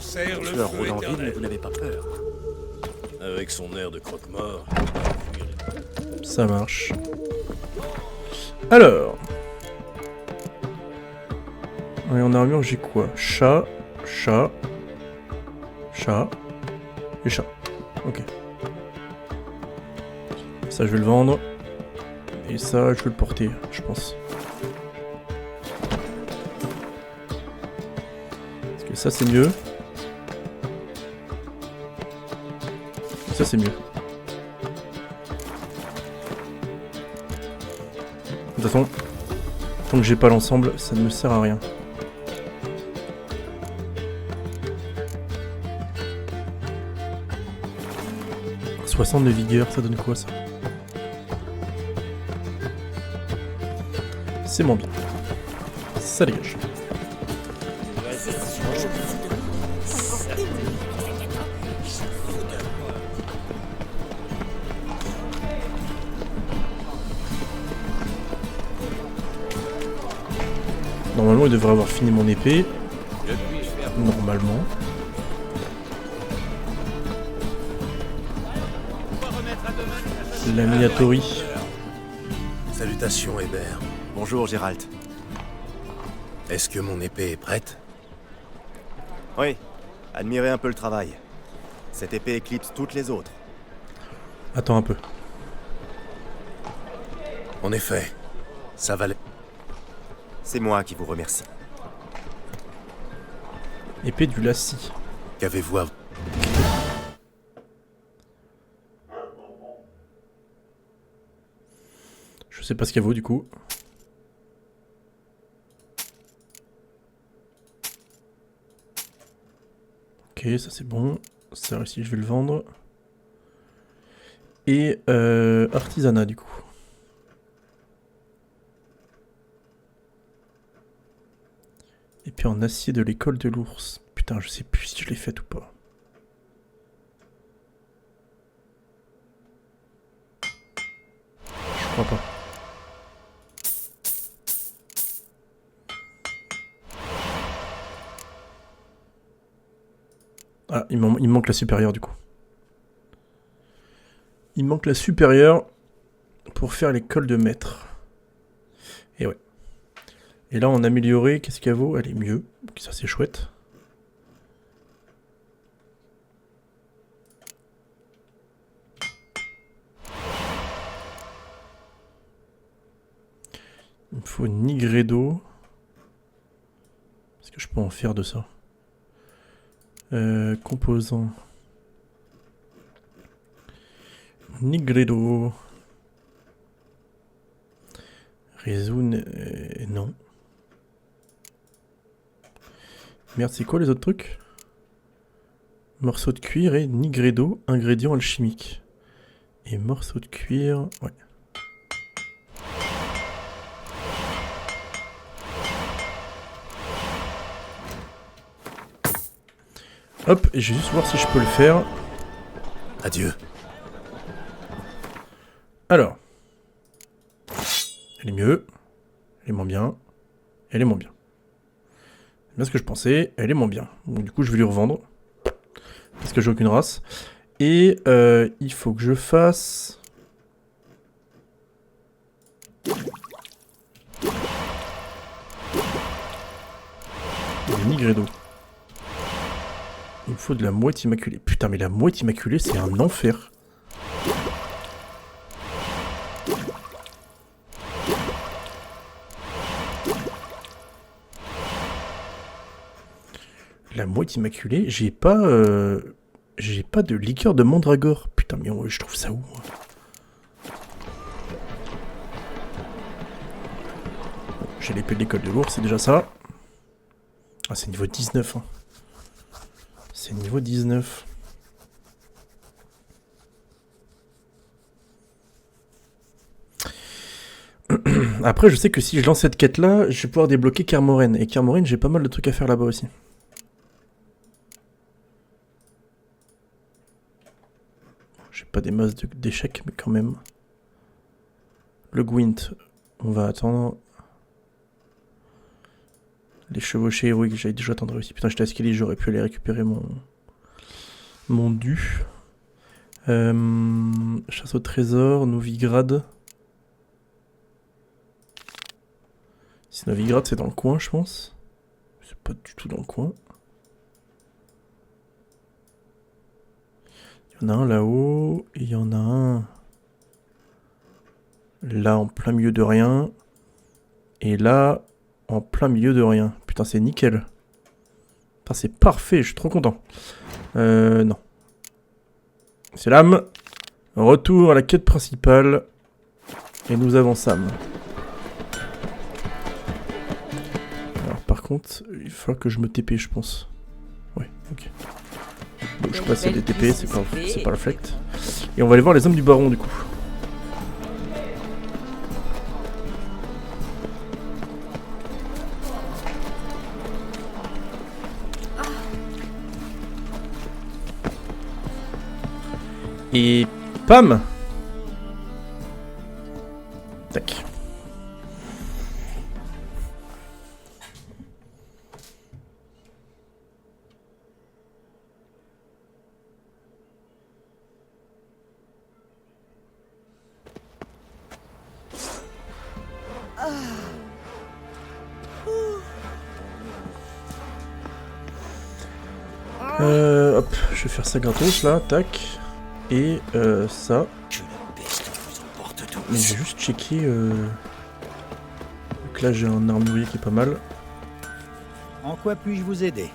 serre le Tueur feu rôde en ville, mais éternel. vous n'avez pas peur. Avec son air de croque-mort. Ça marche. Alors. Et en armure, j'ai quoi? Chat, chat, chat et chat. Ok. Ça, je vais le vendre. Et ça, je vais le porter, je pense. Parce que ça, c'est mieux. Et ça, c'est mieux. De toute façon, tant que j'ai pas l'ensemble, ça ne me sert à rien. « 60 de vigueur, ça donne quoi ça? C'est moins bien. Ça dégage. Normalement, il devrait avoir fini mon épée. Normalement. La Minatori. Salutations, Hébert. Bonjour, Gérald. Est-ce que mon épée est prête? Oui, admirez un peu le travail. Cette épée éclipse toutes les autres. Attends un peu. En effet, ça valait. C'est moi qui vous remercie. Épée du Lassie. Qu'avez-vous à... Je sais pas ce qu'elle vaut du coup. Ok, ça c'est bon. Ça aussi je vais le vendre. Et artisanat du coup. Et puis en acier de l'école de l'ours. Putain, je sais plus si je l'ai faite ou pas. Je crois pas. Ah, il me manque la supérieure du coup. Il me manque la supérieure pour faire l'école de maître. Et ouais. Et là, on a amélioré. Qu'est-ce qu'elle vaut? Elle est mieux. Donc ça, c'est chouette. Il me faut Nigredo. Est-ce que je peux en faire de ça? Composant. Nigredo. Réseau. Non. Merde, c'est quoi les autres trucs? Morceau de cuir et Nigredo, ingrédient alchimique. Et morceau de cuir. Ouais. Hop, et je vais juste voir si je peux le faire. Adieu. Alors. Elle est mieux. Elle est moins bien. Elle est moins bien. C'est bien ce que je pensais. Elle est moins bien. Donc, du coup, je vais lui revendre. Parce que j'ai aucune race. Et il faut que je fasse... Le Nigredo. Il me faut de la mouette immaculée. Putain, mais la mouette immaculée, c'est un enfer. La mouette immaculée, j'ai pas de liqueur de mandragore. Putain, mais je trouve ça où, moi? J'ai l'épée de l'école de l'ours, c'est déjà ça. Ah, c'est niveau 19, hein. C'est niveau 19. Après, je sais que si je lance cette quête-là, je vais pouvoir débloquer Kermoren. Et Kermoren, j'ai pas mal de trucs à faire là-bas aussi. J'ai pas des masses d'échecs, mais quand même. Le Gwent, on va attendre. Les chevauchés héroïques, j'avais déjà tant de réussi. Putain, j'étais à Skelly, j'aurais pu aller récupérer mon dû. Chasse au trésor, Novigrad. Si Novigrad, c'est dans le coin, je pense. C'est pas du tout dans le coin. Il y en a un là-haut, et il y en a un là en plein milieu de rien. Et là, en plein milieu de rien. Putain, c'est nickel. Putain, c'est parfait, je suis trop content. Non. C'est l'âme. Retour à la quête principale. Et nous avons Sam. Alors par contre, il faut que je me TP, je pense. Ouais, ok. Donc je passe à des TP, c'est perfect. Et on va aller voir les hommes du baron du coup. Et pam! Tac. Hop, je vais faire ça gratos là, tac. Et ça. Mais j'ai juste checké. Donc là j'ai un armurier qui est pas mal. En quoi puis-je vous aider?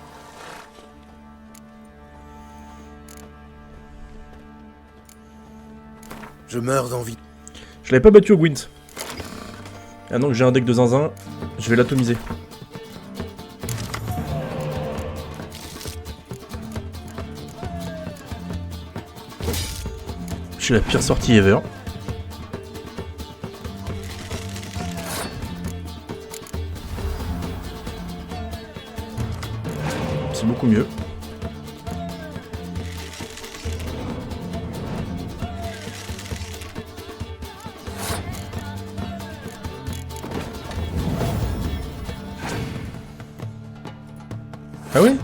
Je meurs d'envie. Je l'avais pas battu au Gwent. Ah non, j'ai un deck de zinzin. Je vais l'atomiser. J'ai la pire sortie ever. C'est beaucoup mieux. Ah oui?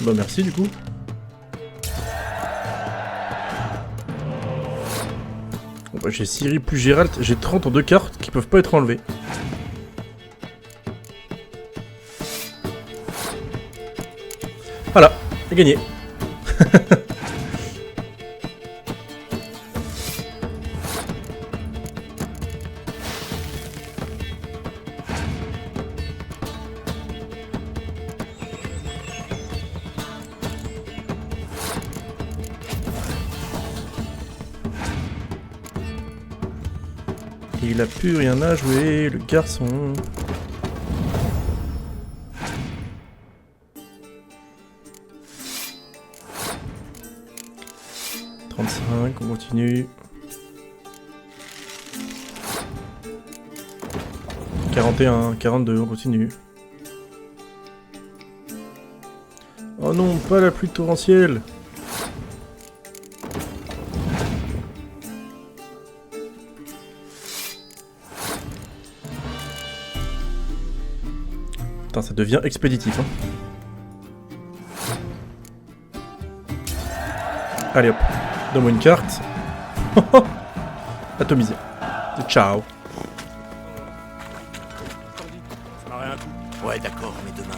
Bah merci du coup. Bon bah j'ai Ciri plus Gérald, j'ai 30 en 2 cartes qui peuvent pas être enlevées. Voilà, c'est gagné. Il a plus rien à jouer, le garçon. On continue. 41, 42, on continue. Oh non, pas la pluie torrentielle. Putain, ça devient expéditif, hein. Allez hop. Donne-moi une carte. Atomisé. Ciao. Ça m'aurait un coup. Ouais, d'accord, mais demain.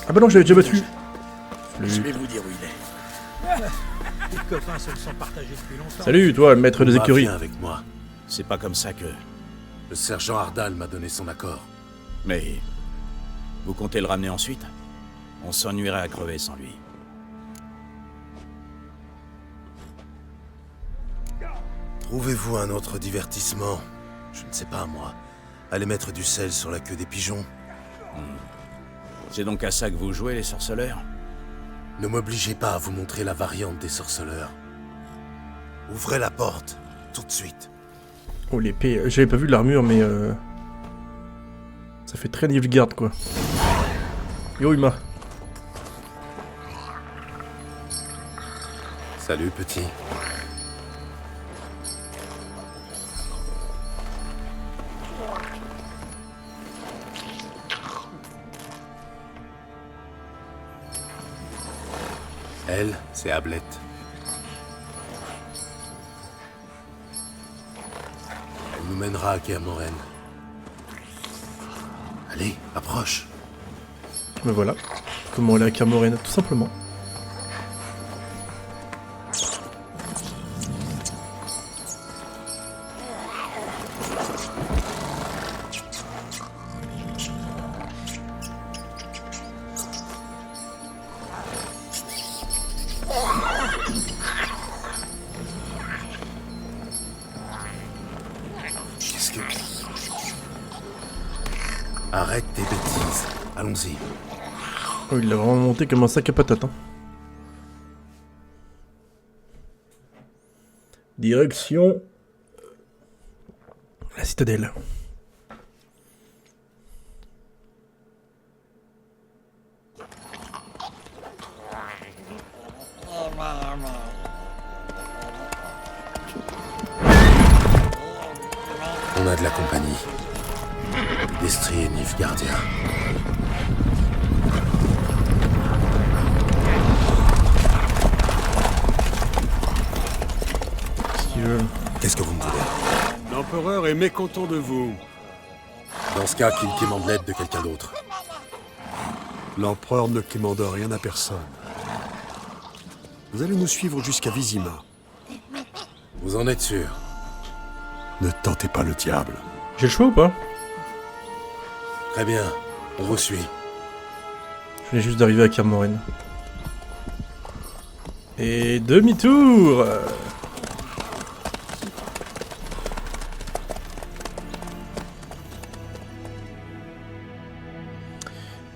Ah bah non, je l'avais déjà battu. Je vais vous dire où il est. Les copains se le sont partagés depuis longtemps. Salut, toi, le maître des écuries. Viens avec moi. C'est pas comme ça que... Le sergent Ardal m'a donné son accord. Mais... vous comptez le ramener ensuite? On s'ennuierait à crever sans lui. Trouvez-vous un autre divertissement. Je ne sais pas, moi. Aller mettre du sel sur la queue des pigeons. C'est donc à ça que vous jouez, les sorceleurs? Ne m'obligez pas à vous montrer la variante des sorceleurs. Ouvrez la porte, tout de suite. Oh, l'épée. J'avais pas vu l'armure, mais... ça fait très Nilfgaard, quoi. Yo, Ima. Salut, petit. Elle, c'est Ablette. Elle nous mènera à Kermoren. Allez, approche. Me voilà. Comment aller à Kermoren, tout simplement. Qu'est-ce que... Arrête tes bêtises. Allons-y. Oh, il l'a vraiment monté comme un sac à patates. Hein. Direction... la citadelle. On a de la compagnie. Destry et Nilfgaardien. Qu'est-ce que vous me voulez? L'empereur est mécontent de vous. Dans ce cas, qu'il quémande l'aide de quelqu'un d'autre. L'empereur ne quémande rien à personne. Vous allez nous suivre jusqu'à Vizima. Vous en êtes sûr? Ne tentez pas le diable. J'ai le choix ou pas? Très bien, on vous suit. Je viens juste d'arriver à Kermoren. Et demi-tour.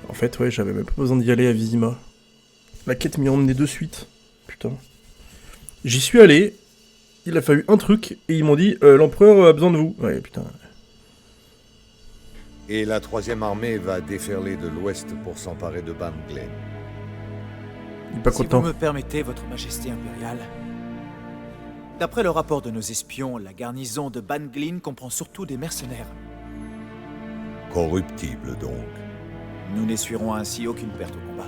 En fait, ouais, j'avais même pas besoin d'y aller à Vizima. La quête m'y a emmené de suite. Putain. J'y suis allé, il a fallu un truc, et ils m'ont dit l'empereur a besoin de vous. Ouais, putain. Et la 3e armée va déferler de l'ouest pour s'emparer de Ban Glen. Il est pas Si content. vous me permettez, votre majesté impériale. D'après le rapport de nos espions, la garnison de Ban Glin comprend surtout des mercenaires. Corruptible donc. Nous n'essuierons ainsi aucune perte au combat.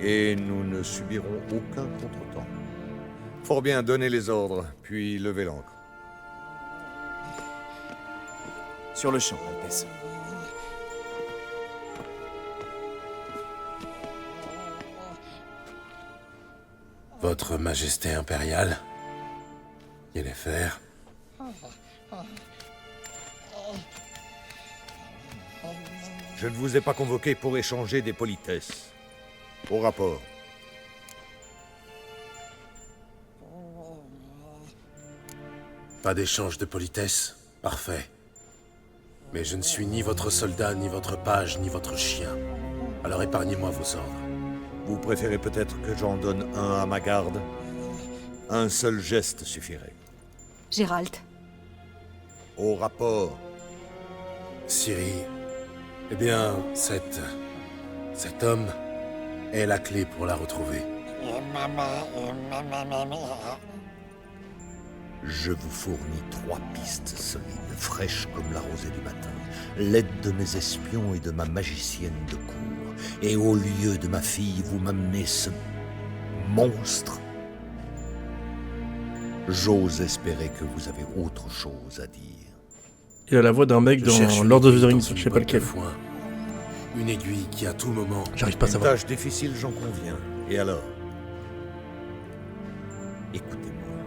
Et nous ne subirons aucun contretemps. Fort bien, donnez les ordres, puis levez l'ancre. Sur le champ, Altesse. Votre Majesté impériale? Yennefer? Je ne vous ai pas convoqué pour échanger des politesses. Au rapport. Pas d'échange de politesse? Parfait. Mais je ne suis ni votre soldat, ni votre page, ni votre chien. Alors épargnez-moi vos ordres. Vous préférez peut-être que j'en donne un à ma garde? Un seul geste suffirait. Gérald, Au rapport. Ciri... Eh bien, cet homme est la clé pour la retrouver. Je vous fournis 3 pistes solides, fraîches comme la rosée du matin. L'aide de mes espions et de ma magicienne de cour. Et au lieu de ma fille, vous m'amenez ce monstre. J'ose espérer que vous avez autre chose à dire. Il a la voix d'un mec Je dans cherche une Lord of aiguille the dans Rings, une je sais pas boîte de lequel. foin. Une aiguille qui, à tout moment... J'arrive pas à Une savoir. tâche difficile, j'en conviens. Et alors? Écoutez-moi.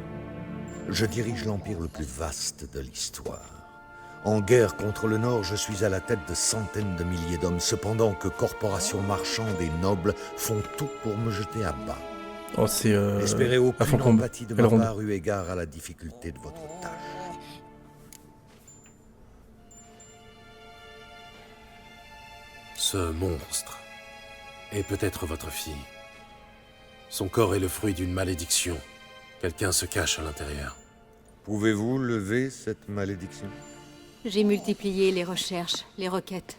Je dirige l'empire le plus vaste de l'histoire. En guerre contre le Nord, je suis à la tête de centaines de milliers d'hommes, cependant que corporations marchandes et nobles font tout pour me jeter à bas. Oh, c'est Espérez à aucune Fancombe. empathie de ma Elrond. part eu égard à la difficulté de votre tâche. Ce monstre est peut-être votre fille. Son corps est le fruit d'une malédiction. Quelqu'un se cache à l'intérieur. Pouvez-vous lever cette malédiction? j'ai multiplié les recherches, les requêtes.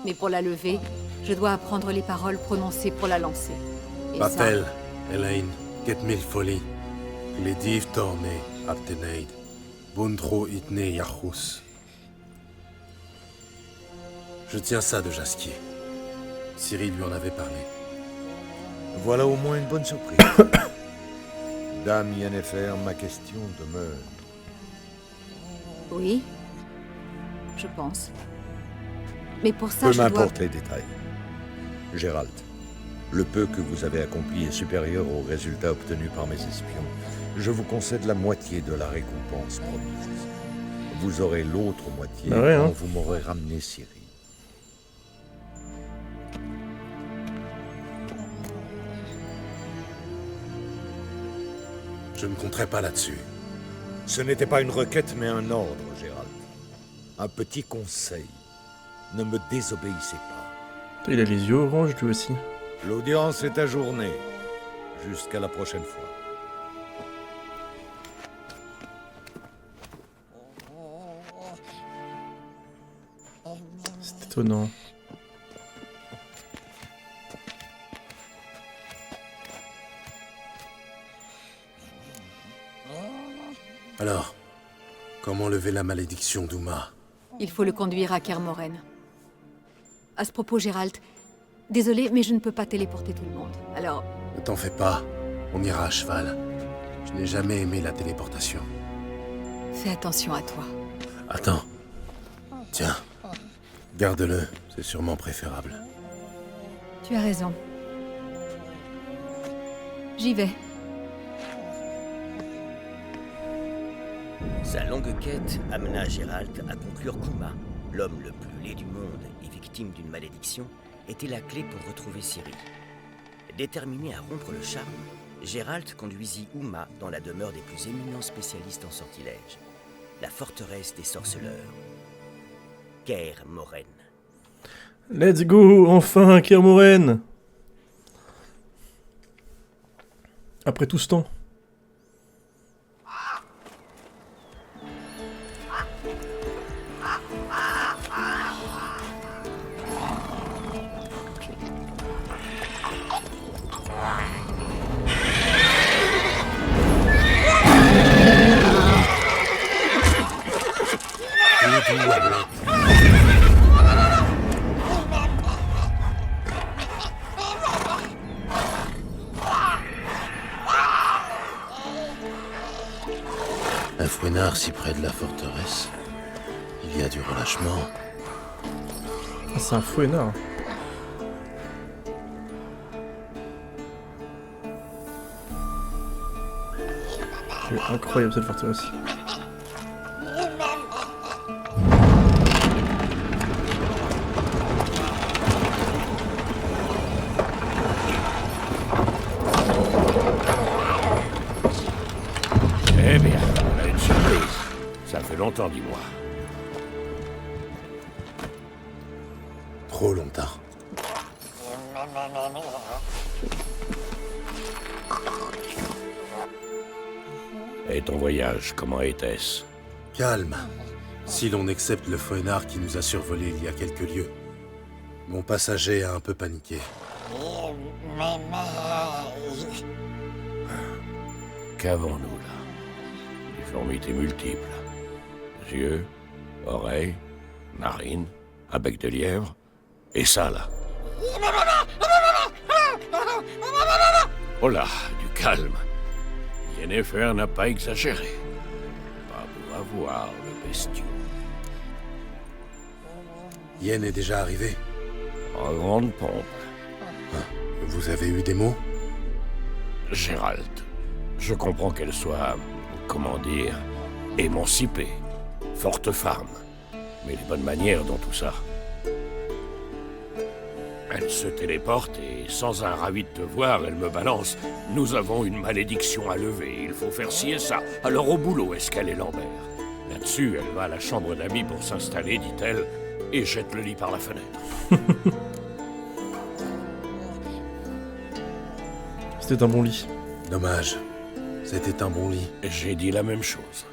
Mais pour la lever, je dois apprendre les paroles prononcées pour la lancer. Et Papel, Elaine, Ketmil Folly, Glediv Torne, Abteneid, Bundro Itne Yachus. Je tiens ça de Jaskier. Ciri lui en avait parlé. Voilà au moins une bonne surprise. Dame Yennefer, ma question demeure. Oui, je pense. Mais pour ça, Peu je dois... m'importe les détails. Gérald, le peu que vous avez accompli est supérieur aux résultats obtenus par mes espions. Je vous concède la moitié de la récompense promise. Vous aurez l'autre moitié Bah ouais, quand hein. vous m'aurez ramené Ciri. Je ne compterai pas là-dessus. Ce n'était pas une requête, mais un ordre, Gérald. Un petit conseil. Ne me désobéissez pas. Il a les yeux orange lui aussi. L'audience est ajournée. Jusqu'à la prochaine fois. C'est étonnant. Alors, comment lever la malédiction d'Uma? Il faut le conduire à Kermoren. À ce propos, Gérald, désolé, mais je ne peux pas téléporter tout le monde. Alors, Ne t'en fais pas, on ira à cheval. Je n'ai jamais aimé la téléportation. fais attention à toi. Attends. Tiens. Garde-le, c'est sûrement préférable. Tu as raison. J'y vais. Sa longue quête amena Gérald à conclure qu'Uma, l'homme le plus laid du monde et victime d'une malédiction, était la clé pour retrouver Ciri. Déterminé à rompre le charme, Gérald conduisit Uma dans la demeure des plus éminents spécialistes en sortilège, la forteresse des sorceleurs, Kermoren. Let's go, enfin, Kermoren. Après tout ce temps. Un fouinard si près de la forteresse. Il y a du relâchement. Ah, c'est un fouénard. C'est incroyable cette forteresse. Eh bien, on a une surprise. Ça fait longtemps, dis-moi. Trop longtemps. Et ton voyage, comment était-ce? Calme. Si l'on accepte le fouinard qui nous a survolé il y a quelques lieues. Mon passager a un peu paniqué. Qu'avons-nous là? Difformités multiples. Yeux, oreilles, narines, un bec de lièvre. Et ça là. Oh là, du calme. Yennefer n'a pas exagéré. Pas beau à voir, le bestiau. Yen est déjà arrivé. En grande pompe. Vous avez eu des mots? Gérald, je comprends qu'elle soit, comment dire, émancipée, forte femme. Mais les bonnes manières dans tout ça. Elle se téléporte et, sans un ravi de te voir, elle me balance. Nous avons une malédiction à lever, il faut faire ci et ça. Alors au boulot, escale et Lambert. Là-dessus, elle va à la chambre d'amis pour s'installer, dit-elle, et jette le lit par la fenêtre. C'était un bon lit. Dommage. C'était un bon lit. J'ai dit la même chose.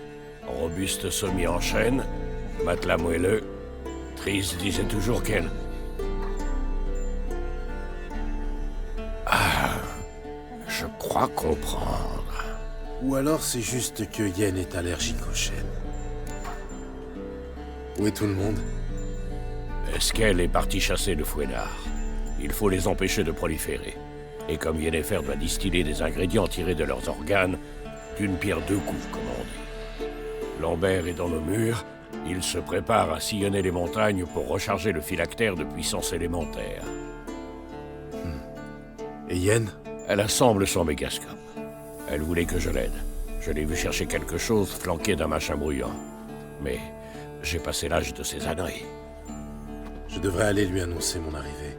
Robuste sommier en chêne, matelas moelleux. Tris disait toujours qu'elle... Ah, je crois comprendre. Ou alors c'est juste que Yen est allergique aux chênes. Où est tout le monde? Est-ce qu'elle est partie chasser le fouinard? Il faut les empêcher de proliférer. Et comme Yennefer doit distiller des ingrédients tirés de leurs organes, d'une pierre deux coups, comme on dit. Lambert est dans nos murs, il se prépare à sillonner les montagnes pour recharger le phylactère de puissance élémentaire. Et Yen? Elle assemble son mégascope. Elle voulait que je l'aide. Je l'ai vu chercher quelque chose flanqué d'un machin bruyant. Mais j'ai passé l'âge de ces âneries. Je devrais aller lui annoncer mon arrivée.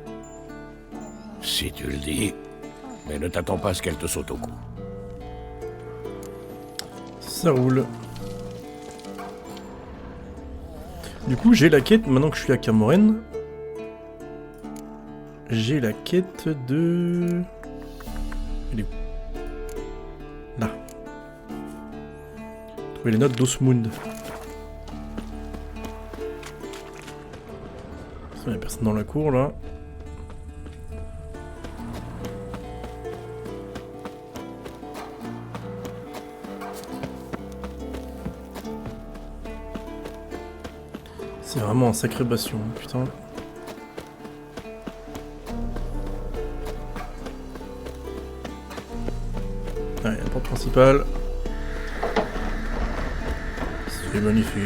Si tu le dis, mais ne t'attends pas à ce qu'elle te saute au cou. Ça roule. Du coup, j'ai la quête, maintenant que je suis à Camoren. J'ai la quête de... Elle est où? Là. Trouver les notes d'Osmund. Il n'y a personne dans la cour, là. C'est vraiment un sacré bastion, putain. Allez, la porte principale. C'est magnifique.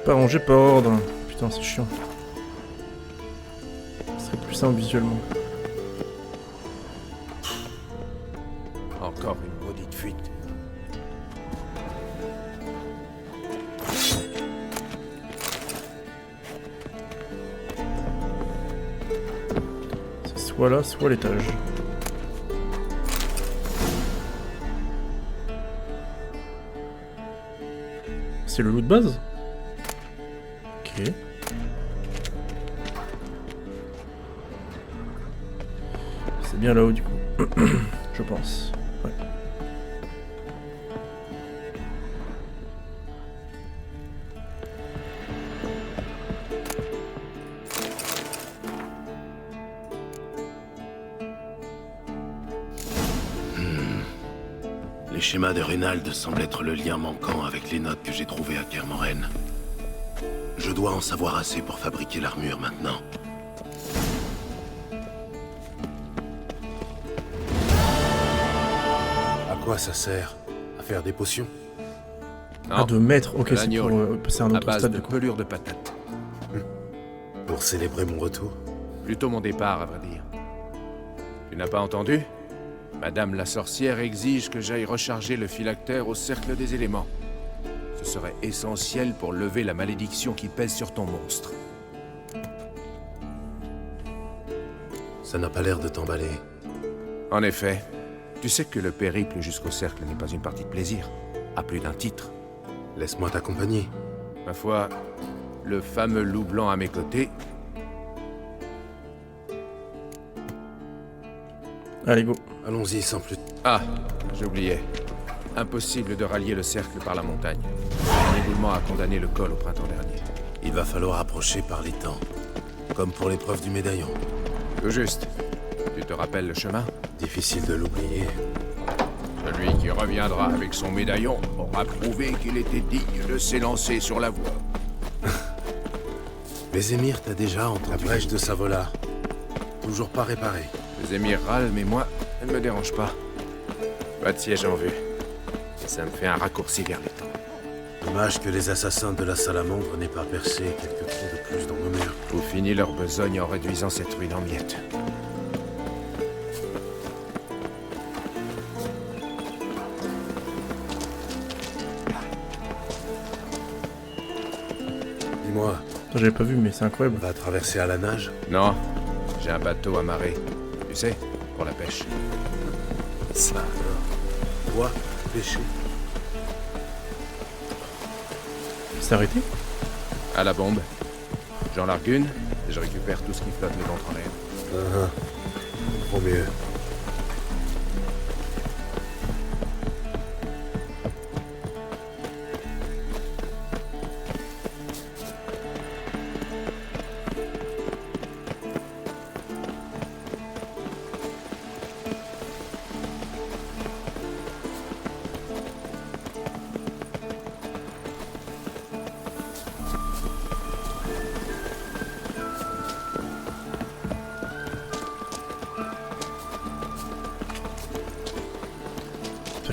Pas rangé par ordre. Putain, c'est chiant. Ce serait plus simple visuellement. Encore une maudite fuite. C'est soit là, soit l'étage. C'est le loup de base? Ok. C'est bien là-haut du coup. Je pense. Ouais. Les schémas de Reynald semblent être le lien manquant avec les notes que j'ai trouvées à Kermoren. Je dois en savoir assez pour fabriquer l'armure maintenant. À quoi ça sert? À faire des potions? Ah, de mettre. Ok, c'est pour passer à un autre stade. de pelure de patate. Pour célébrer mon retour? Plutôt mon départ, à vrai dire. Tu n'as pas entendu? Madame la sorcière exige que j'aille recharger le phylactère au cercle des éléments. Ce serait essentiel pour lever la malédiction qui pèse sur ton monstre. Ça n'a pas l'air de t'emballer. En effet, tu sais que le périple jusqu'au cercle n'est pas une partie de plaisir, à plus d'un titre. Laisse-moi t'accompagner. Ma foi, le fameux loup blanc à mes côtés... Allez, go. Allons-y sans plus... Ah, j'oubliais. Impossible de rallier le cercle par la montagne. Un éboulement a condamné le col au printemps dernier. Il va falloir approcher par les temps. Comme pour l'épreuve du médaillon. Tout juste. Tu te rappelles le chemin? Difficile de l'oublier. Celui qui reviendra avec son médaillon aura prouvé qu'il était digne de s'élancer sur la voie. Les émirs t'a déjà entendu. La brèche de Savola. Toujours pas réparée. Les émirs râlent, mais moi, elle ne me dérange pas. Pas de siège en vue. Ça me fait un raccourci vers le temps. Dommage que les assassins de la salamandre n'aient pas percé quelques trous de plus dans nos murs. Ou fini leur besogne en réduisant cette ruine en miettes. Dis-moi. J'avais pas vu, mais c'est incroyable. On va traverser à la nage? Non, j'ai un bateau amarré. Tu sais, pour la pêche. Ça alors. Quoi? Pêcher? C'est arrêté? À la bombe. J'en largue une, et je récupère tout ce qui flotte le ventre en l'air. Trop mieux.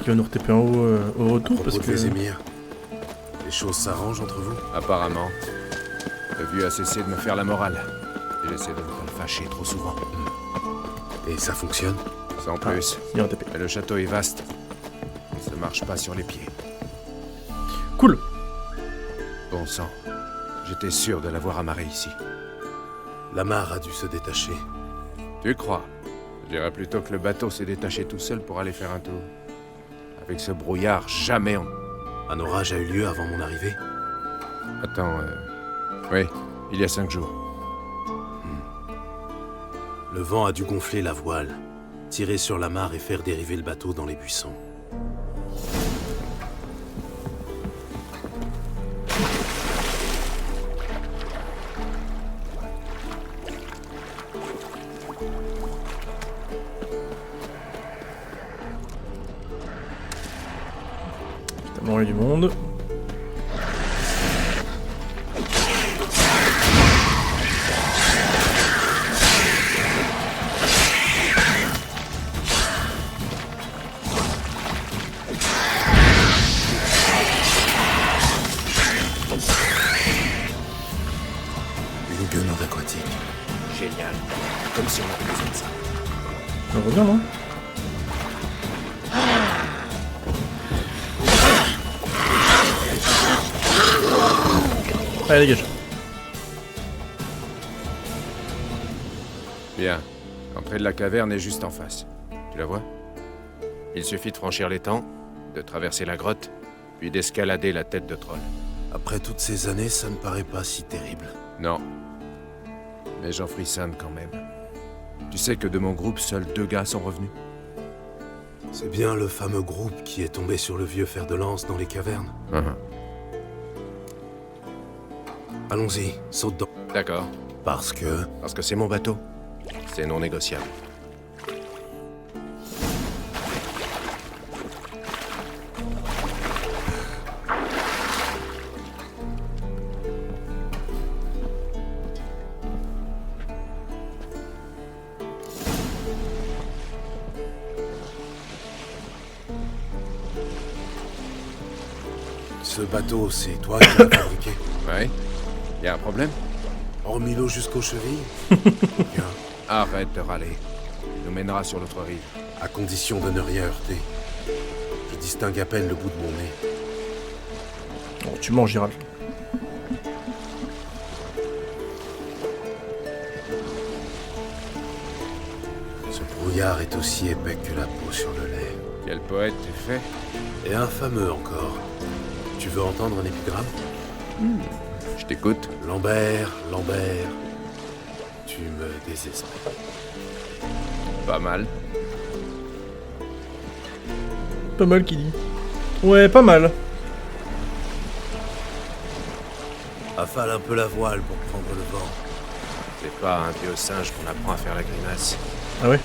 qu'il va nous retaper en haut au retour Propos parce de que... Vézémir, les choses s'arrangent entre vous? Apparemment. Le vieux a cessé de me faire la morale. Et j'essaie de ne pas le fâcher trop souvent. Et ça fonctionne? Sans plus. Il va taper. Mais le château est vaste. Il se marche pas sur les pieds. Cool. Bon sang. J'étais sûr de l'avoir amarré ici. Lamar a dû se détacher. Tu crois? Je dirais plutôt que le bateau s'est détaché tout seul pour aller faire un tour. Avec ce brouillard, jamais on... Un orage a eu lieu avant mon arrivée? Attends, oui, il y a 5 jours. Le vent a dû gonfler la voile, tirer sur l'amarre et faire dériver le bateau dans les buissons. Évidemment, il y a du monde. Une guenaude aquatique. Génial. Comme si on avait besoin de ça. On revient, non? Allez, dégage. Bien. L'entrée de la caverne est juste en face. Tu la vois? Il suffit de franchir l'étang, de traverser la grotte, puis d'escalader la tête de troll. Après toutes ces années, ça ne paraît pas si terrible. Non. Mais j'en frissonne quand même. Tu sais que de mon groupe, seuls 2 gars sont revenus? C'est bien le fameux groupe qui est tombé sur le vieux fer de lance dans les cavernes. Allons-y, saute dans. D'accord. Parce que c'est mon bateau. C'est non négociable. ce bateau, c'est toi qui l'as fabriqué? Ouais. Y a un problème? Hormis l'eau jusqu'aux chevilles? Bien. Arrête de râler. Il nous mènera sur l'autre rive. À condition de ne rien heurter. Je distingue à peine le bout de mon nez. Oh, tu manges, Gérald. Ce brouillard est aussi épais que la peau sur le lait. Quel poète tu fais? Et infameux encore. Tu veux entendre un épigramme? Je t'écoute. Lambert, Lambert, tu me désespères. Pas mal. Pas mal qui dit. Ouais, pas mal. Affale un peu la voile pour prendre le vent. C'est pas un vieux singe qu'on apprend à faire la grimace. Ah ouais?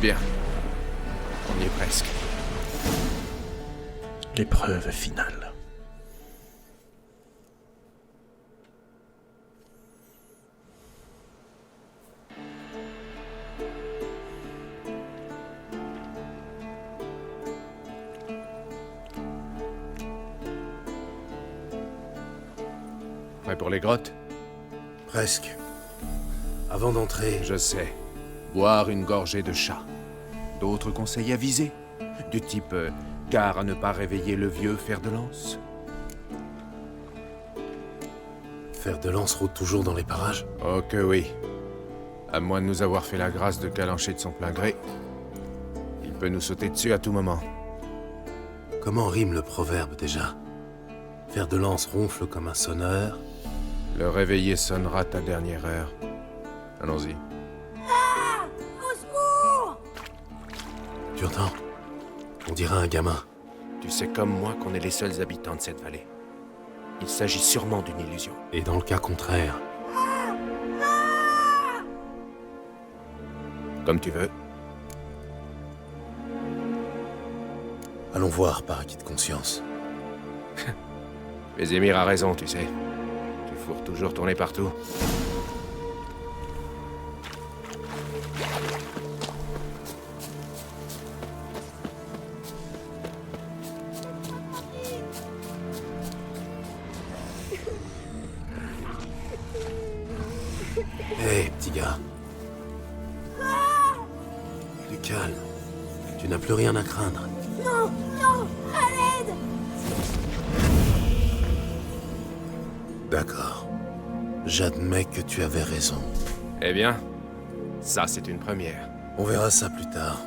Bien. On y est presque. L'épreuve finale. Prêt pour les grottes? Presque. Avant d'entrer... Je sais. Boire une gorgée de chat. D'autres conseils avisés? Du type gare à ne pas réveiller le vieux fer de lance? Fer de lance rôde toujours dans les parages? Oh que oui. À moins de nous avoir fait la grâce de calancher de son plein gré. Il peut nous sauter dessus à tout moment. Comment rime le proverbe déjà? Fer de lance ronfle comme un sonneur. Le réveillé sonnera ta dernière heure. Allons-y. Tu entends? On dirait un gamin. Tu sais comme moi qu'on est les seuls habitants de cette vallée. Il s'agit sûrement d'une illusion. Et dans le cas contraire? Comme tu veux. Allons voir par acquis de conscience. Mais Émir a raison, tu sais. Tu fourres toujours tourner partout. Hé, petit gars. Du calme. Tu n'as plus rien à craindre. Non, non, à l'aide! D'accord. J'admets que tu avais raison. Eh bien, ça c'est une première. On verra ça plus tard.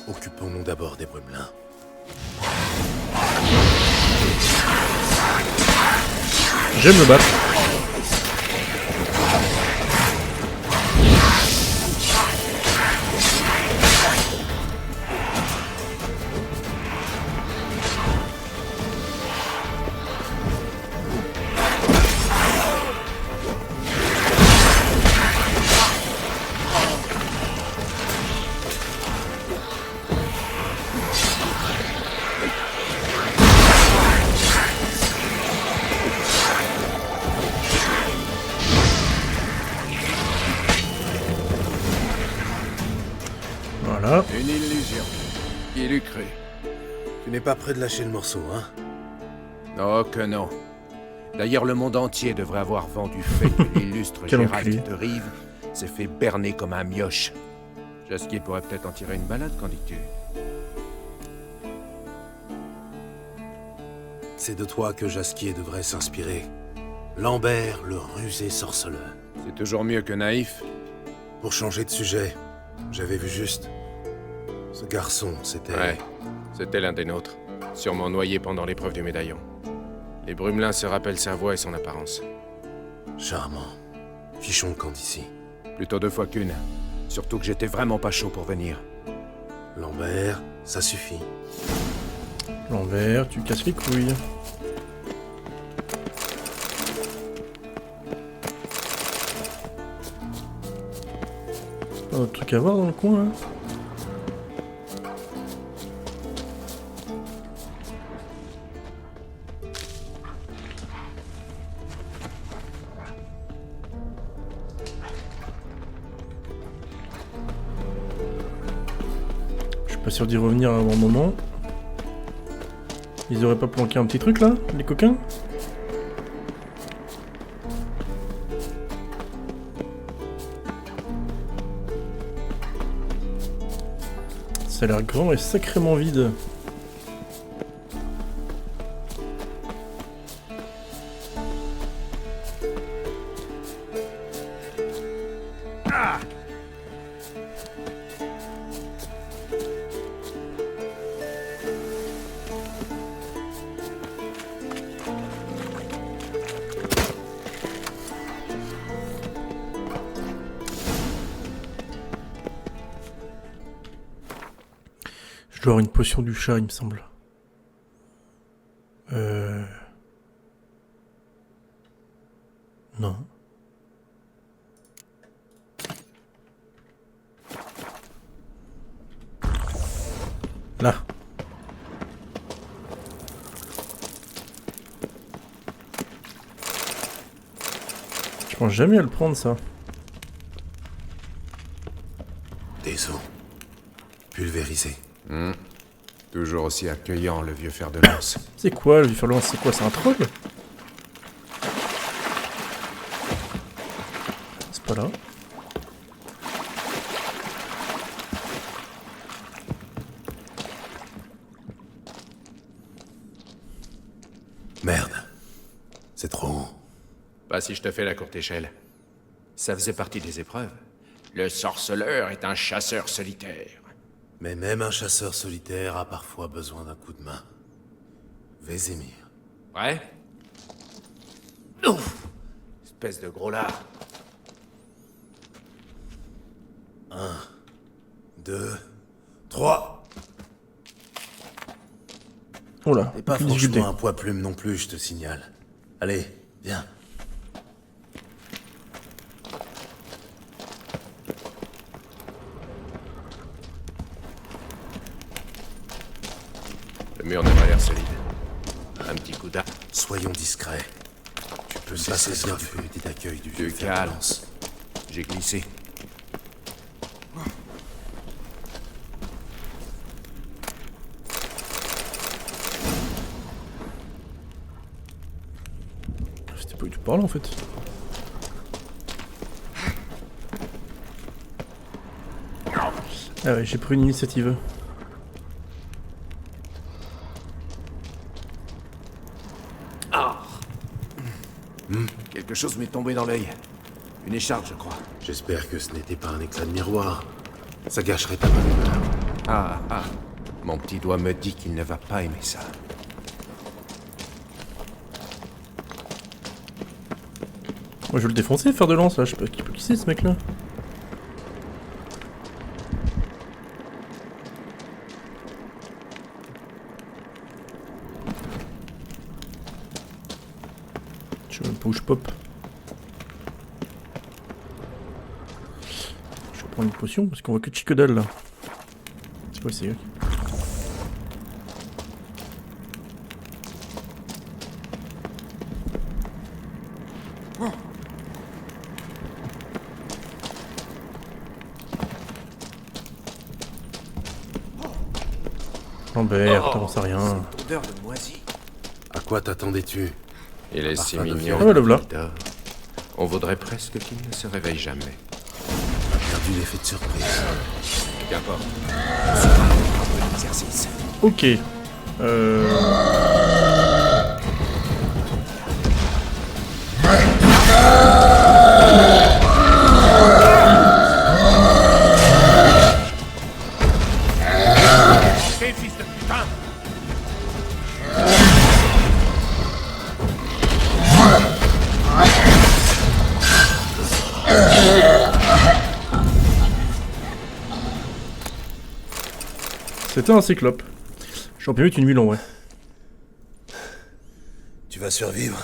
Occupons-nous d'abord des Brumelins. J'aime me battre. Voilà. Une illusion. Qui l'eût cru? Tu n'es pas prêt de lâcher le morceau, hein? Oh que non. D'ailleurs, le monde entier devrait avoir vent du fait que l'illustre Quel Gérald enculé. de Rive s'est fait berner comme un mioche. Jasquier pourrait peut-être en tirer une balade, qu'en dis-tu? C'est de toi que Jasquier devrait s'inspirer. Lambert, le rusé sorceleur. C'est toujours mieux que naïf. Pour changer de sujet, j'avais vu juste. Ce garçon, c'était... Ouais, c'était l'un des nôtres. Sûrement noyé pendant l'épreuve du médaillon. Les Brumelins se rappellent sa voix et son apparence. Charmant. Fichons le camp d'ici. Plutôt 2 fois qu'une. Surtout que j'étais vraiment pas chaud pour venir. Lambert, ça suffit. L'envers, tu casses les couilles. Pas d'autre truc à voir dans le coin là? Je suis pas sûr d'y revenir à un bon moment. Ils auraient pas planqué un petit truc là, les coquins? Ça a l'air grand et sacrément vide. Je dois avoir une potion du chat, il me semble. Non. Là. Je pense jamais à le prendre, ça. Des os. Pulvérisés. Toujours aussi accueillant, le vieux fer de lance. C'est quoi le fer de lance? C'est quoi? C'est un troll? C'est pas là. Merde. C'est trop haut. Pas si je te fais la courte échelle. Ça faisait partie des épreuves. Le sorceleur est un chasseur solitaire. Mais même un chasseur solitaire a parfois besoin d'un coup de main. Vézémir. Ouais? Ouf! Espèce de gros lard. 1, 2, 3. Oh là, Et pas plus difficulté. franchement un poids plume non plus, je te signale. Allez, viens. Le mur n'a pas l'air solide. Un petit coup d'arc. Soyons discrets. Tu peux passer bien vu du d'accueil du vieux De fer de calme. lance. J'ai glissé. C'était pas du tout par là en fait. Ah ouais, j'ai pris une initiative. Ah. Quelque chose m'est tombé dans l'œil. Une écharpe, je crois. J'espère que ce n'était pas un éclat de miroir. Ça gâcherait ta bonne humeur. Ah. Mon petit doigt me dit qu'il ne va pas aimer ça. Moi je vais le défoncer, faire de lance là, je sais pas qui c'est ce mec là. Je sais même pas où je pop. Je vais prendre une potion parce qu'on voit que de chic dalle là. C'est quoi c'est? Lambert, t'en sais rien. Cette odeur de moisi. À quoi t'attendais-tu? Il est si Parfum de mignon. Ah ouais, le voilà. qu'il dort. On voudrait presque qu'il ne se réveille jamais. J'ai perdu l'effet de surprise. Qu'importe. C'est pas un peu d'exercice. Ok. Fils de putain! C'était un cyclope. J'en peux mieux une mule en vrai. Tu vas survivre?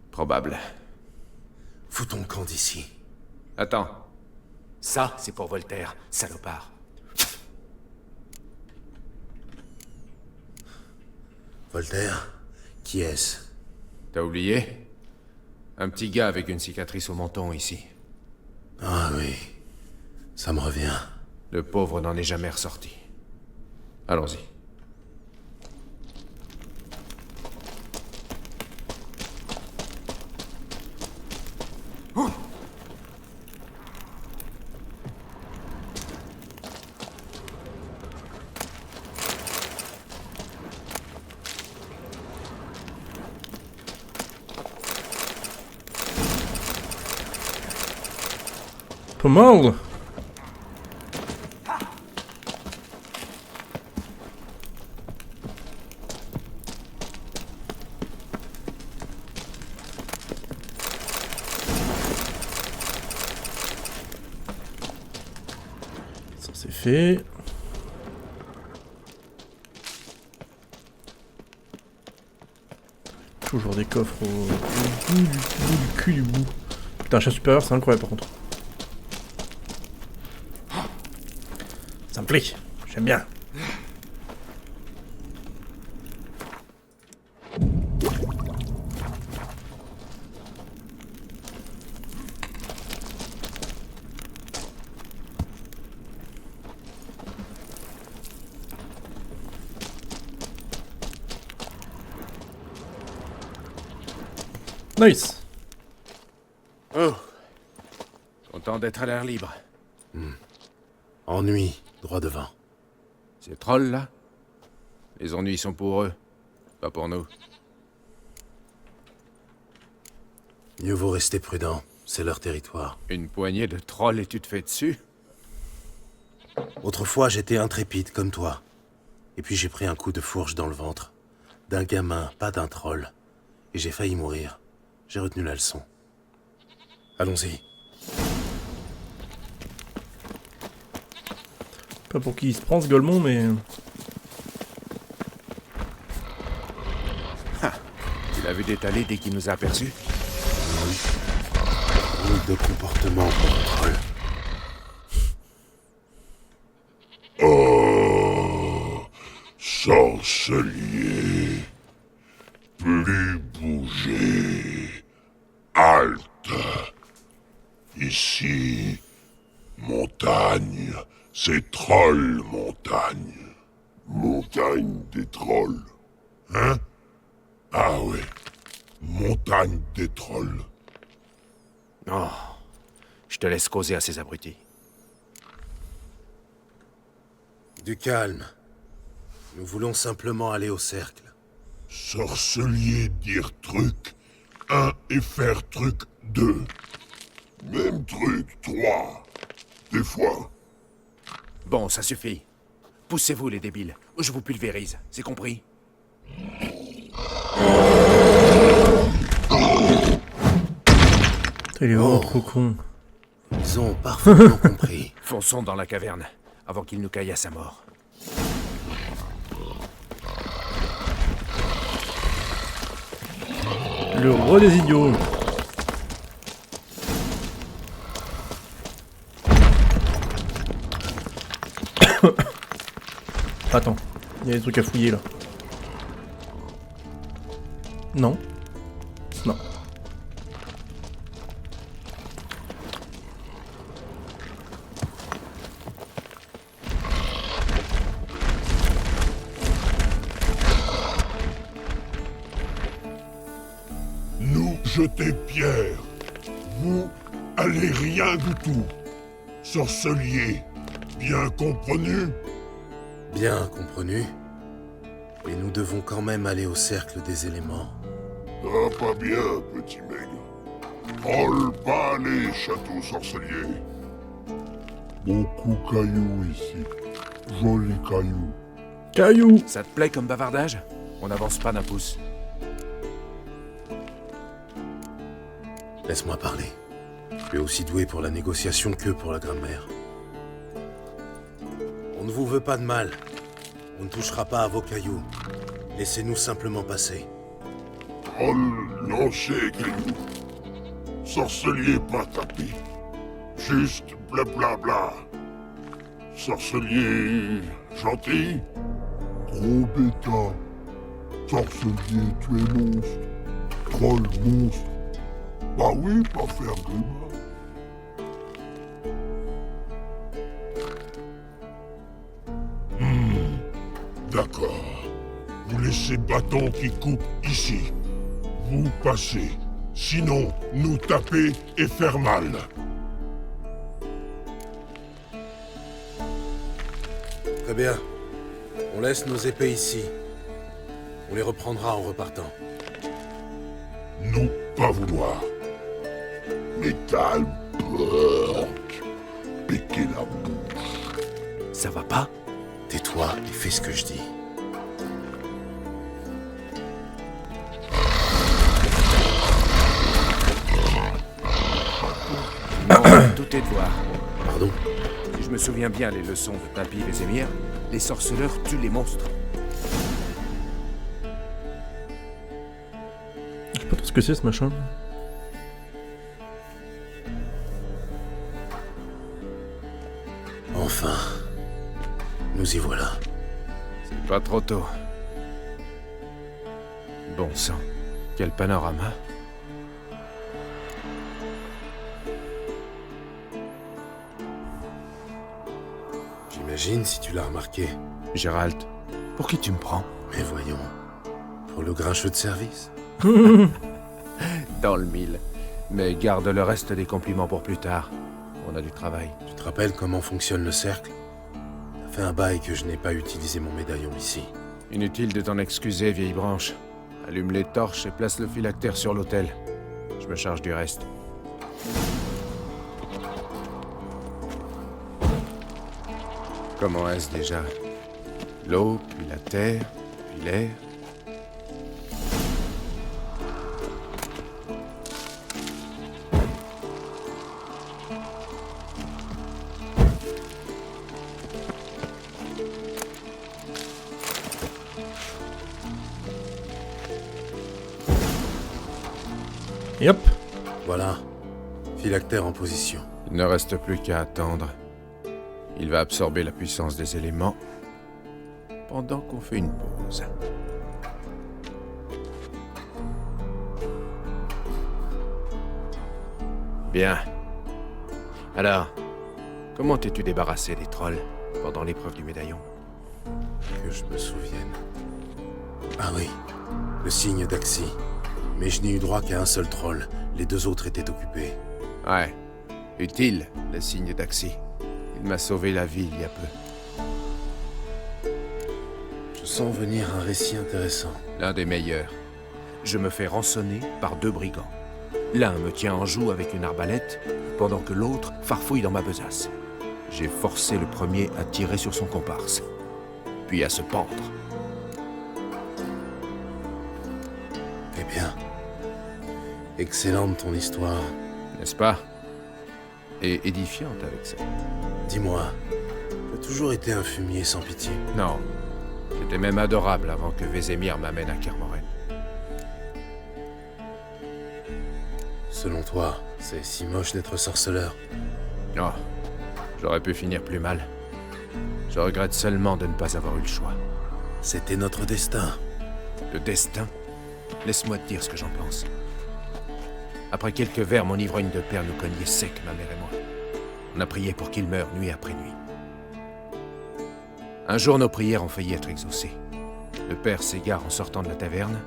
Probable. Fous ton camp d'ici. Attends. Ça, c'est pour Voltaire, salopard. Voltaire? Qui est-ce? T'as oublié? Un petit gars avec une cicatrice au menton ici. Ah oui. Ça me revient. Le pauvre n'en est jamais ressorti. Allons-y. Pas mal. Ça c'est fait. Toujours des coffres au bout du cul du bout. Putain, un chat supérieur, c'est incroyable par contre. Ça me plaît, j'aime bien. Nice. Oh. Content d'être à l'air libre. Ennui, droit devant. Ces trolls là, les ennuis sont pour eux, pas pour nous. Mieux vaut rester prudent, c'est leur territoire. Une poignée de trolls et tu te fais dessus? Autrefois, j'étais intrépide comme toi. Et puis j'ai pris un coup de fourche dans le ventre. D'un gamin, pas d'un troll. Et j'ai failli mourir. J'ai retenu la leçon. Allons-y. Pas pour qui il se prend ce Golemont, mais... Tu l'as vu détaler dès qu'il nous a aperçus? Oui. Drôle de comportement pour un troll. Oh, chancelier, plus bouger, halte. Ici, montagne, c'est troll montagne. Montagne des trolls. Hein? Ah ouais, montagne des trolls. Oh, je te laisse causer à ces abrutis. Du calme. Nous voulons simplement aller au cercle. Sorcelier dire truc 1 et faire truc 2. Même truc 3. Des fois. Bon, ça suffit. Poussez-vous, les débiles, ou je vous pulvérise, c'est compris? Il est vraiment trop con. Ils ont parfaitement compris. Fonçons dans la caverne, avant qu'il nous caillasse à mort. Le roi des idiots. Attends, il y a des trucs à fouiller là. Non. Non. Nous jeter pierre. Vous allez rien du tout. Sorcelier, bien compris? Bien compris. Mais nous devons quand même aller au cercle des éléments. Ah, pas bien, petit maigre. Troll pas les châteaux sorceliers. Beaucoup cailloux ici. Jolis cailloux. Cailloux. Ça te plaît comme bavardage? On n'avance pas d'un pouce. Laisse-moi parler. Tu es aussi doué pour la négociation que pour la grammaire. On ne vous veut pas de mal. On ne touchera pas à vos cailloux. Laissez-nous simplement passer. Troll lancer cailloux. Sorcelier pas tapé. Juste blablabla. Sorcelier gentil. Gros bêta. Sorcelier tu es monstre. Troll monstre. Bah oui, pas faire grimace. D'accord. Vous laissez bâton qui coupe ici. Vous passez. Sinon, nous taper et faire mal. Très bien. On laisse nos épées ici. On les reprendra en repartant. Nous pas vouloir. Métal, porc. Piquer la bouche. Ça va pas? Tais-toi et fais ce que je dis. Non, tout est devoir. Pardon? Si je me souviens bien les leçons de Tapi et Vézémir, les sorceleurs tuent les monstres. Je sais pas trop ce que c'est ce machin. Enfin. Nous y voilà. C'est pas trop tôt. Bon sang, quel panorama. J'imagine si tu l'as remarqué. Gérald, pour qui tu me prends? Mais voyons. Pour le grincheux de service. Dans le mille. Mais garde le reste des compliments pour plus tard. On a du travail. Tu te rappelles comment fonctionne le cercle? Ça fait un bail que je n'ai pas utilisé mon médaillon ici. Inutile de t'en excuser, vieille branche. Allume les torches et place le phylactère sur l'autel. Je me charge du reste. Comment est-ce déjà? L'eau, puis la terre, puis l'air. Yep. Voilà. Phylactère en position. Il ne reste plus qu'à attendre. Il va absorber la puissance des éléments pendant qu'on fait une pause. Bien. Alors, comment t'es-tu débarrassé des trolls pendant l'épreuve du médaillon? Que je me souvienne. Ah oui, le signe d'Axi. Mais je n'ai eu droit qu'à un seul troll. Les deux autres étaient occupés. Ouais. Utile, le signe d'Axi. Il m'a sauvé la vie il y a peu. Je sens venir un récit intéressant. L'un des meilleurs. Je me fais rançonner par 2 brigands. L'un me tient en joue avec une arbalète, pendant que l'autre farfouille dans ma besace. J'ai forcé le premier à tirer sur son comparse, puis à se pendre. Eh bien, excellente ton histoire. N'est-ce pas? Et édifiante avec ça. Dis-moi, tu as toujours été un fumier sans pitié? Non. J'étais même adorable avant que Vézémir m'amène à Kermoren. Selon toi, c'est si moche d'être sorceleur? Oh, j'aurais pu finir plus mal. Je regrette seulement de ne pas avoir eu le choix. C'était notre destin. Le destin? Laisse-moi te dire ce que j'en pense. Après quelques verres, mon ivrogne de père nous cognait sec, ma mère et moi. On a prié pour qu'il meure nuit après nuit. Un jour, nos prières ont failli être exaucées. Le père s'égare en sortant de la taverne,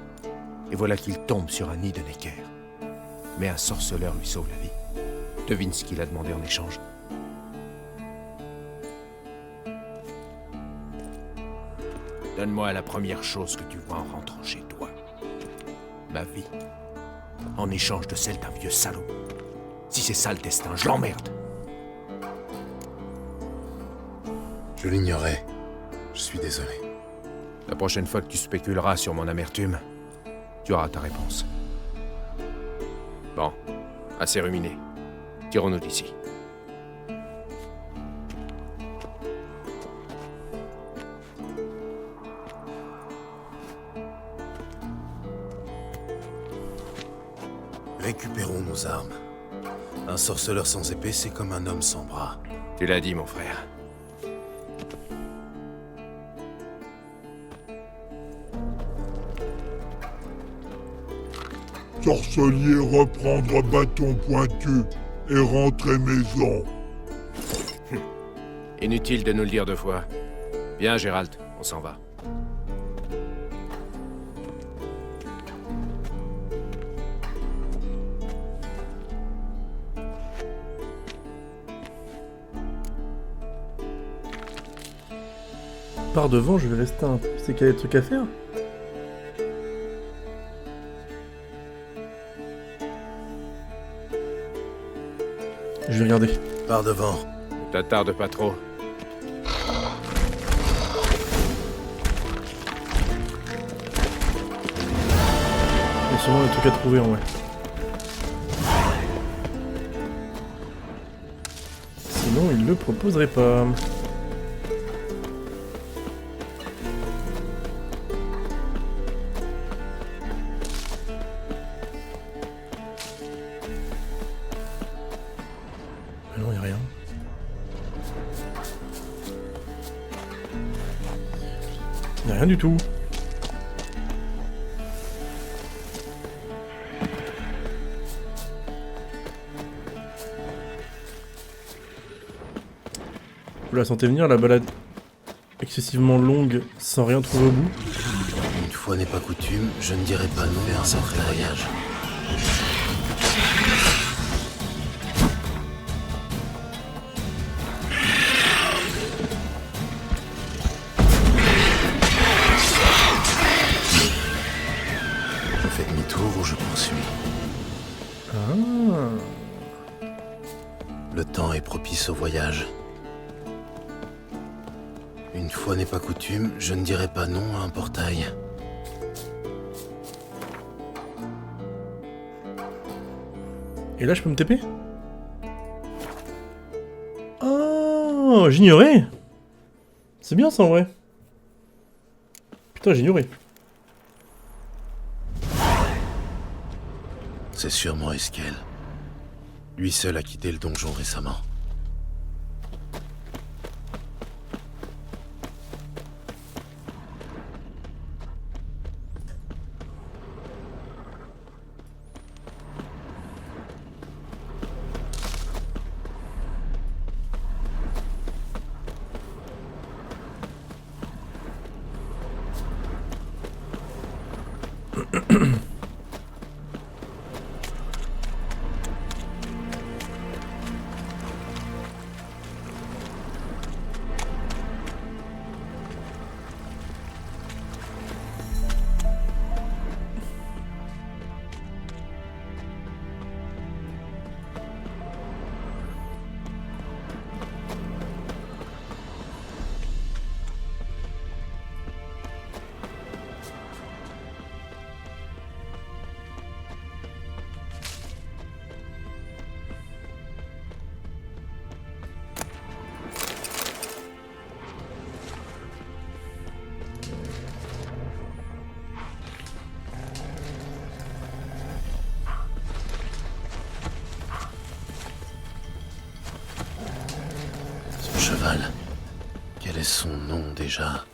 et voilà qu'il tombe sur un nid de Necker. Mais un sorceleur lui sauve la vie. Devine ce qu'il a demandé en échange. Donne-moi la première chose que tu vois en rentrant chez toi. Ma vie. En échange de celle d'un vieux salaud. Si c'est ça le destin, je l'emmerde. Je l'ignorais. Je suis désolé. La prochaine fois que tu spéculeras sur mon amertume, tu auras ta réponse. Bon, assez ruminé. Tirons-nous d'ici. Récupérons nos armes. Un sorceleur sans épée, c'est comme un homme sans bras. Tu l'as dit, mon frère. Sorcelier, reprendre bâton pointu et rentrer maison. Inutile de nous le dire 2 fois. Viens, Gérald, on s'en va. Par devant, je vais rester un peu. C'est qu'il y a des trucs à faire. Je vais regarder. Par devant. Ne t'attarde pas trop. Il y a sûrement des trucs à trouver en vrai. Sinon, il le proposerait pas. Non, il n'y a rien. Il n'y a rien du tout. Vous la sentez venir, la balade excessivement longue sans rien trouver au bout? Une fois n'est pas coutume, je ne dirai pas non à un sacré voyage. Je fais demi-tour ou je poursuis. Ah. Le temps est propice au voyage. Une fois n'est pas coutume, je ne dirai pas non à un portail. Et là, je peux me TP? Oh, j'ignorais! C'est bien ça en vrai. Putain, j'ignorais. C'est sûrement Eskel. Lui seul a quitté le donjon récemment. cheval. Quel est son nom déjà?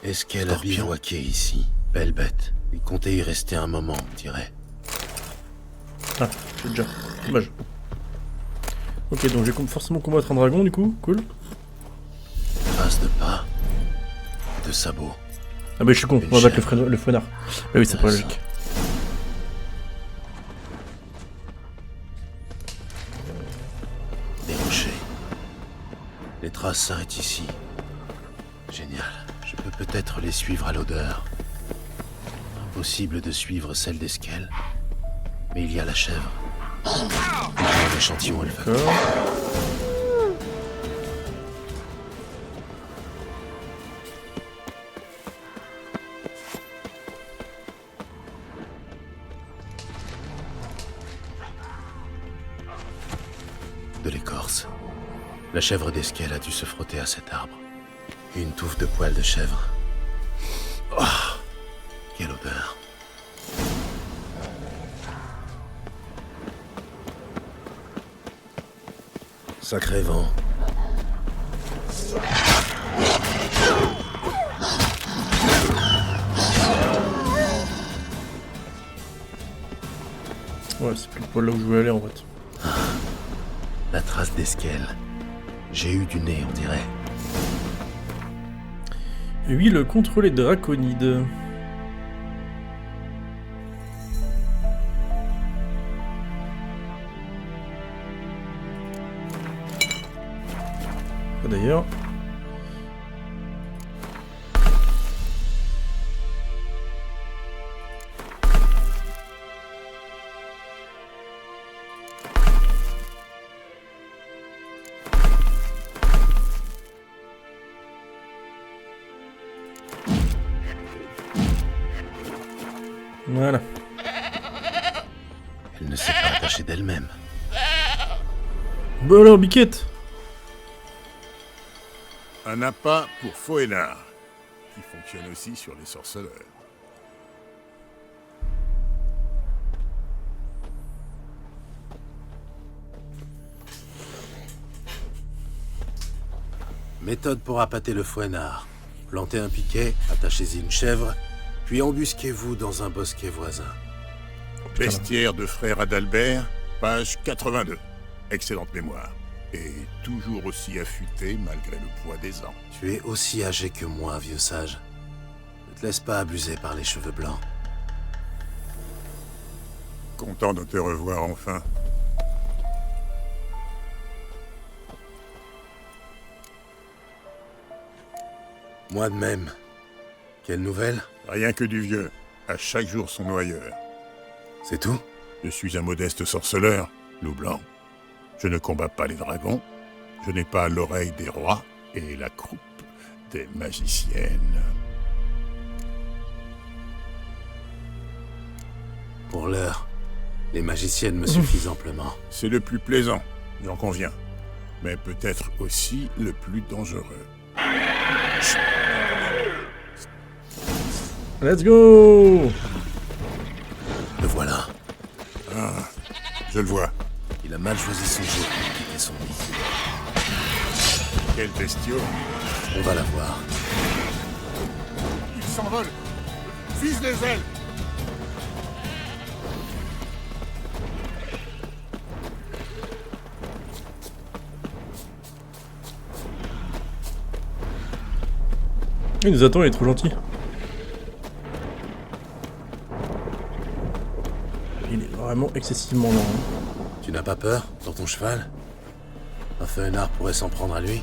Est-ce qu'elle a bivouaqué ici? Belle bête. Il comptait y rester un moment, on dirait. Ah, j'ai déjà. Dommage. Ok, donc j'ai forcément combattre un dragon du coup, cool. Trace de pas. De sabots. Ah bah je suis con, on va battre le fouenard. Bah oui, c'est pas logique. Des rochers. Les traces s'arrêtent ici. Génial. Je peux peut-être les suivre à l'odeur. Impossible de suivre celle d'Esquel. Mais il y a la chèvre. Un échantillon, elle fait. De l'écorce. La chèvre d'Esquel a dû se frotter à cet arbre. Une touffe de poils de chèvre. Oh, quelle odeur. Sacré vent. Ouais, c'est plus pas là où je voulais aller en fait. La trace d'Esquel. J'ai eu du nez, on dirait. Huile contre les draconides. D'ailleurs. Voilà. Elle ne s'est pas attachée d'elle-même. Bon alors, Biquette. Un appât pour Fouenard, qui fonctionne aussi sur les sorceleurs. Méthode pour appâter le fouenard. Plantez un piquet, attachez-y une chèvre, puis embusquez-vous dans un bosquet voisin. Bestiaire de frère Adalbert, page 82. Excellente mémoire. Et toujours aussi affûté malgré le poids des ans. Tu es aussi âgé que moi, vieux sage. Ne te laisse pas abuser par les cheveux blancs. Content de te revoir enfin. Moi de même. Quelle nouvelle? Rien que du vieux. À chaque jour son noyeur. C'est tout? Je suis un modeste sorceleur, loup blanc. Je ne combats pas les dragons. Je n'ai pas l'oreille des rois et la croupe des magiciennes. Pour l'heure, les magiciennes me suffisent amplement. C'est le plus plaisant, j'en conviens. Mais peut-être aussi le plus dangereux. Let's go! Le voilà. Ah, je le vois. Il a mal choisi son jeu pour quitter son lit. Quel bestiau! On va la voir. Il s'envole! Vise les ailes! Il nous attend, il est trop gentil. Il est vraiment excessivement lent. Tu n'as pas peur, sur ton cheval? Un feuenard pourrait s'en prendre à lui?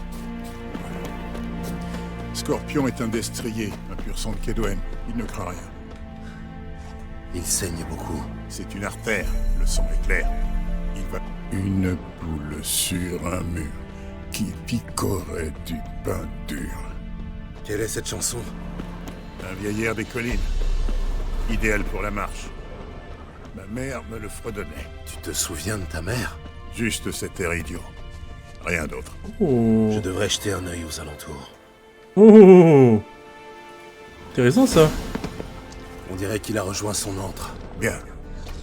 Scorpion est un destrier, un pur sang de Kedwen. Il ne craint rien. Il saigne beaucoup. C'est une artère, le sang est clair. Il va... Une boule sur un mur qui picorait du pain dur. Quelle est cette chanson? Un vieil air des collines. Idéal pour la marche. Ma mère me le fredonnait. Tu te souviens de ta mère? Juste cet air idiot. Rien d'autre. Oh. Je devrais jeter un œil aux alentours. Oh. Intéressant ça. On dirait qu'il a rejoint son antre. Bien.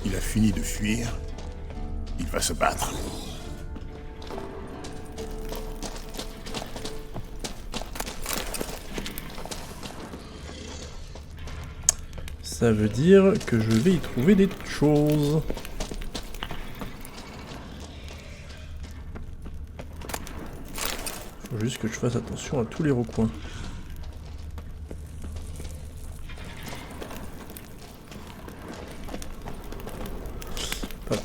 Il a fini de fuir. Il va se battre. Ça veut dire que je vais y trouver des choses. Faut juste que je fasse attention à tous les recoins. Voilà.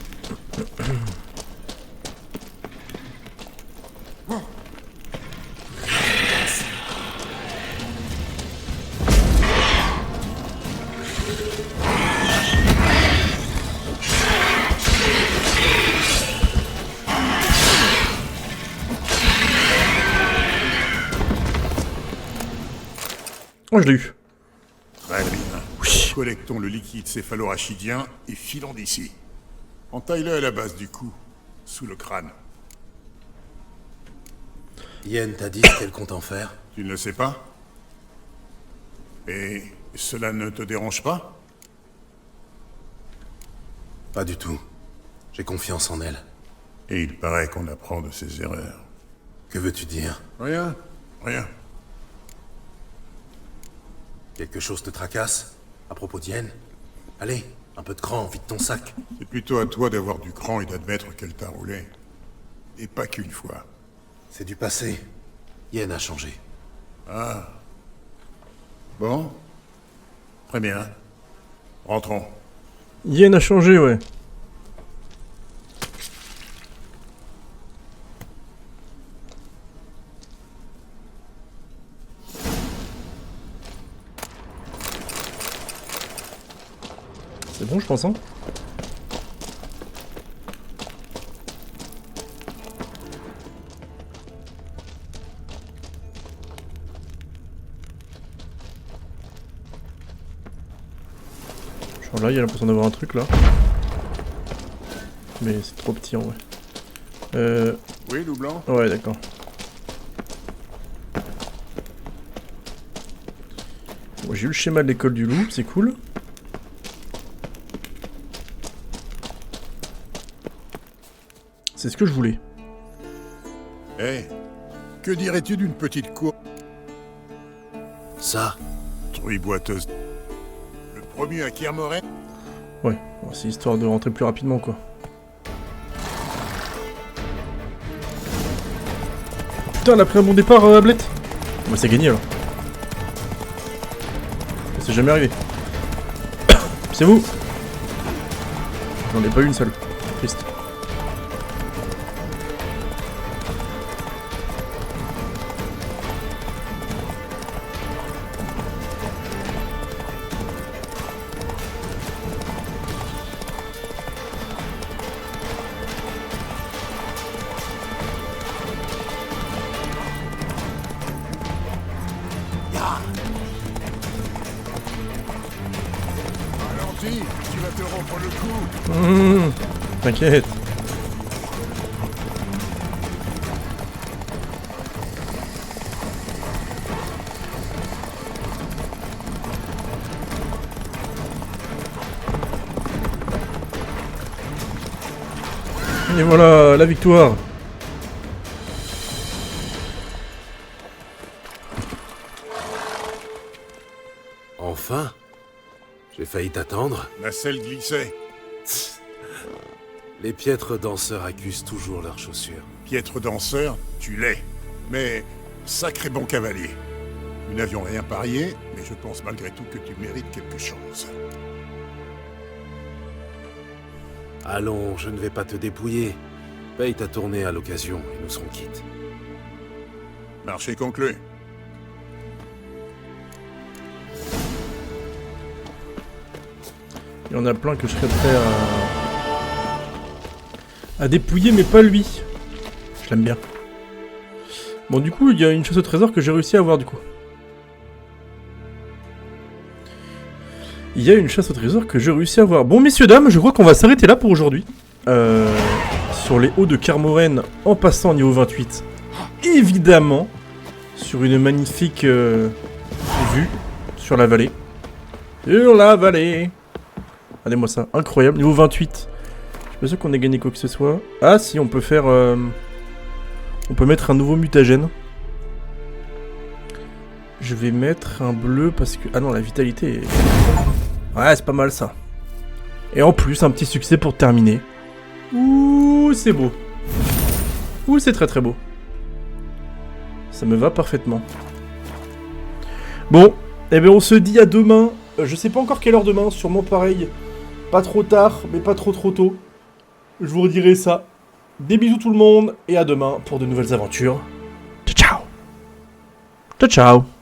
Oh, je l'ai eu. Très bien. Collectons le liquide céphalorachidien et filons d'ici. Entaille-le à la base du cou, sous le crâne. Yen t'a dit ce qu'elle compte en faire? Tu ne le sais pas? Et cela ne te dérange pas? Pas du tout. J'ai confiance en elle. Et il paraît qu'on apprend de ses erreurs. Que veux-tu dire? Rien. Rien. Quelque chose te tracasse? À propos d'Yen? Allez, un peu de cran, vide ton sac. C'est plutôt à toi d'avoir du cran et d'admettre qu'elle t'a roulé. Et pas qu'une fois. C'est du passé. Yen a changé. Ah. Bon. Très bien. Rentrons. Yen a changé, ouais. C'est bon, je pense, hein? Genre là, il y a l'impression d'avoir un truc là. Mais c'est trop petit en vrai. Oui, loup blanc? Ouais, d'accord. Bon, j'ai eu le schéma de l'école du loup, c'est cool. C'est ce que je voulais. Eh, que dirais-tu d'une petite cour? Ça? Truie boiteuse. Le premier à Kermoren? Ouais, bon, c'est histoire de rentrer plus rapidement quoi. Putain, elle a pris un bon départ, Ablette. Bah, c'est gagné alors. C'est jamais arrivé. C'est vous. J'en ai pas eu une seule. Triste. Ralentis, tu vas te rompre le cou. T'inquiète. Et voilà, la victoire. Enfin? J'ai failli t'attendre. La selle glissait. Les piètres danseurs accusent toujours leurs chaussures. Piètre danseur, tu l'es. Mais sacré bon cavalier. Nous n'avions rien parié, mais je pense malgré tout que tu mérites quelque chose. Allons, je ne vais pas te dépouiller. Paye ta tournée à l'occasion et nous serons quittes. Marché conclu. Il y en a plein que je serais prêt à dépouiller, mais pas lui. Je l'aime bien. Bon, du coup, il y a une chasse au trésor que j'ai réussi à avoir, du coup. Il y a une chasse au trésor que j'ai réussi à avoir. Bon, messieurs, dames, je crois qu'on va s'arrêter là pour aujourd'hui. Sur les hauts de Kermoren, en passant au niveau 28. Évidemment, sur une magnifique vue sur la vallée. Sur la vallée. Regardez-moi ça, incroyable. Niveau 28. Je suis pas sûr qu'on ait gagné quoi que ce soit. Ah si, on peut faire... on peut mettre un nouveau mutagène. Je vais mettre un bleu parce que... Ah non, la vitalité est... Ouais, c'est pas mal ça. Et en plus, un petit succès pour terminer. Ouh, c'est beau. Ouh, c'est très très beau. Ça me va parfaitement. Bon, eh bien on se dit à demain. Je sais pas encore quelle heure demain, sûrement pareil. Pas trop tard, mais pas trop tôt. Je vous redirai ça. Des bisous tout le monde, et à demain pour de nouvelles aventures. Ciao ciao. Ciao ciao.